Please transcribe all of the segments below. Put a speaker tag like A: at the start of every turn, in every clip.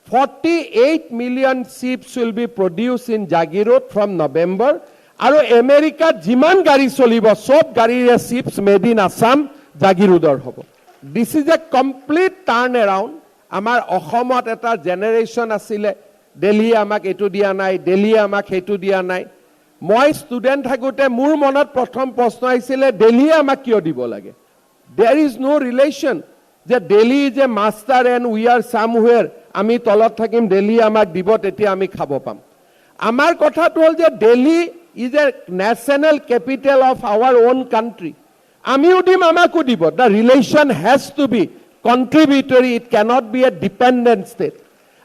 A: 48 million ships will be produced in Jagiroad from November. আৰু আমেৰিকাত যিমান গাড়ী চলিব সব গাড়ীৰে চিপছ মেড ইন আসাম জাগিৰোডৰ হ'ব। This is a complete turn around. আমাৰ অসমত এটা জেনেৰেশ্যন আছিলে, দিল্লীয়ে আমাক এইটো দিয়া নাই, দিল্লীয়ে আমাক সেইটো দিয়া নাই। মই ষ্টুডেণ্ট থাকোঁতে মোৰ মনত প্ৰথম প্ৰশ্ন আহিছিলে, দিল্লীয়ে আমাক কিয় দিব লাগে? দেয়াৰ ইজ ন' ৰিলেশ্যন যে Delhi is a master and we are চামৱেৰ, আমি তলত থাকিম, দিল্লীয়ে আমাক দিব, তেতিয়া আমি খাব পাম। আমাৰ কথাটো হ'ল যে Delhi is a national capital of our own country. আমিও দিম, আমাকো দিব। The relation has to be contributory, it cannot be a dependent state.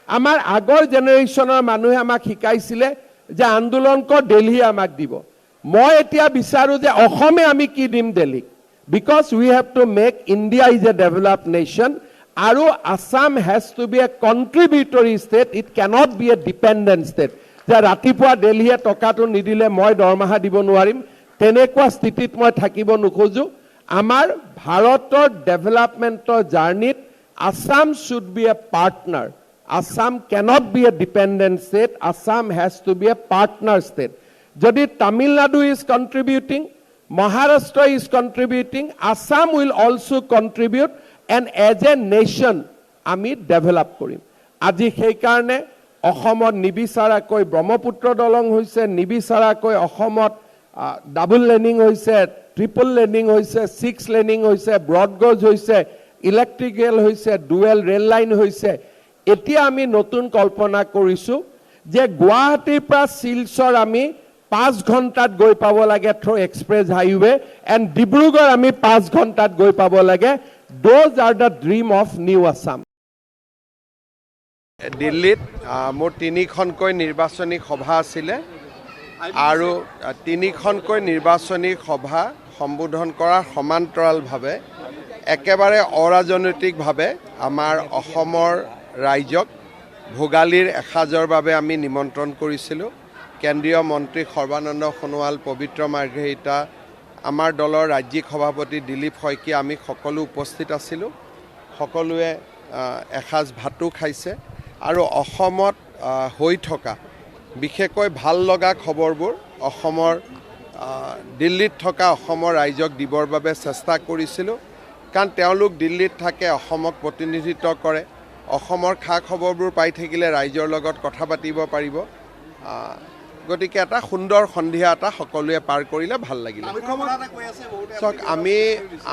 A: আমাৰ আগৰ জেনেৰেশ্যনৰ মানুহে আমাক শিকাইছিলে যে আন্দোলন কৰ, দিল্লীয়ে আমাক দিব। মই এতিয়া বিচাৰোঁ যে অসমে আমি কি দিম দিল্লীক, because we have to make India is a developed nation, আৰু Assam has to be a contributory state, it cannot be a dependent state. যে ৰাতিপুৱা দিল্লীয়ে টকাটো নিদিলে মই দৰমহা দিব নোৱাৰিম, তেনেকুৱা স্থিতিত মই থাকিব নোখোজো। আমাৰ ভাৰতৰ ডেভেলপমেণ্টৰ জাৰ্নিত Assam should be a partner. Assam cannot be a dependent state, Assam has to be a partner state. যদি Tamil Nadu is contributing, Maharashtra is contributing, Assam will also contribute, and as a nation আমি ডেভেলপ কৰিম। আজি সেইকাৰণে অসমত নিবিচাৰাকৈ ব্ৰহ্মপুত্ৰ দলং হৈছে, নিবিচাৰাকৈ অসমত ডাবল লেনিং হৈছে, ট্ৰিপল লেনিং হৈছে, 6 লেনিং হৈছে, ব্ৰডগজ হৈছে, ইলেক্ট্ৰিকেল হৈছে, ডুৱেল ৰেল লাইন হৈছে। এতিয়া আমি নতুন কল্পনা কৰিছোঁ যে গুৱাহাটীৰ পৰা শিলচৰ আমি 5 ঘণ্টাত গৈ পাব লাগে through express highway, and Dibrugarh আমি 5 ঘণ্টাত গৈ পাব লাগে। Those are the dream of new Assam.
B: দিল্লীত মোৰ 3খনকৈ নিৰ্বাচনী সভা আছিলে, আৰু 3খনকৈ নিৰ্বাচনী সভা সম্বোধন কৰাৰ সমান্তৰালভাৱে একেবাৰে অৰাজনৈতিকভাৱে আমাৰ অসমৰ ৰাইজক ভোগালীৰ এসাজৰ বাবে আমি নিমন্ত্ৰণ কৰিছিলোঁ। কেন্দ্ৰীয় মন্ত্ৰী সৰ্বানন্দ সোণোৱাল, পবিত্ৰ মাৰ্ঘেৰিটা, আমাৰ দলৰ ৰাজ্যিক সভাপতি দিলীপ শইকীয়া, আমি সকলো উপস্থিত আছিলোঁ। সকলোৱে এসাজ ভাতো খাইছে, আৰু অসমত হৈ থকা বিশেষকৈ ভাল লগা খবৰবোৰ অসমৰ দিল্লীত থকা অসমৰ ৰাইজক দিবৰ বাবে চেষ্টা কৰিছিলোঁ। কাৰণ তেওঁলোক দিল্লীত থাকে, অসমক প্ৰতিনিধিত্ব কৰে, অসমৰ খা খবৰবোৰ পাই থাকিলে ৰাইজৰ লগত কথা পাতিব পাৰিব। গতিকে এটা সুন্দৰ সন্ধিয়া এটা সকলোৱে পাৰ কৰিলে ভাল লাগিলে। চাওক,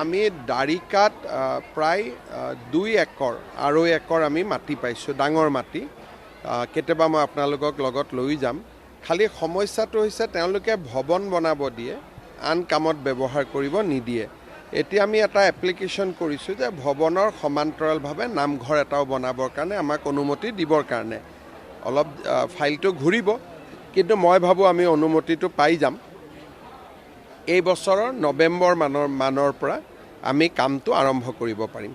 B: আমি দাৰিকাত প্ৰায় 2 একৰ আৰু একৰ আমি মাটি পাইছোঁ, ডাঙৰ মাটি। কেতিয়াবা মই আপোনালোকক লগত লৈ যাম। খালি সমস্যাটো হৈছে তেওঁলোকে ভৱন বনাব দিয়ে, আন কামত ব্যৱহাৰ কৰিব নিদিয়ে। এতিয়া আমি এটা এপ্লিকেশ্যন কৰিছোঁ যে ভৱনৰ সমান্তৰালভাৱে নামঘৰ এটাও বনাবৰ কাৰণে আমাক অনুমতি দিবৰ কাৰণে। অলপ ফাইলটো ঘূৰিব, কিন্তু মই ভাবোঁ আমি অনুমতিটো পাই যাম। এই বছৰৰ নৱেম্বৰ মানৰ পৰা আমি কামটো আৰম্ভ কৰিব পাৰিম।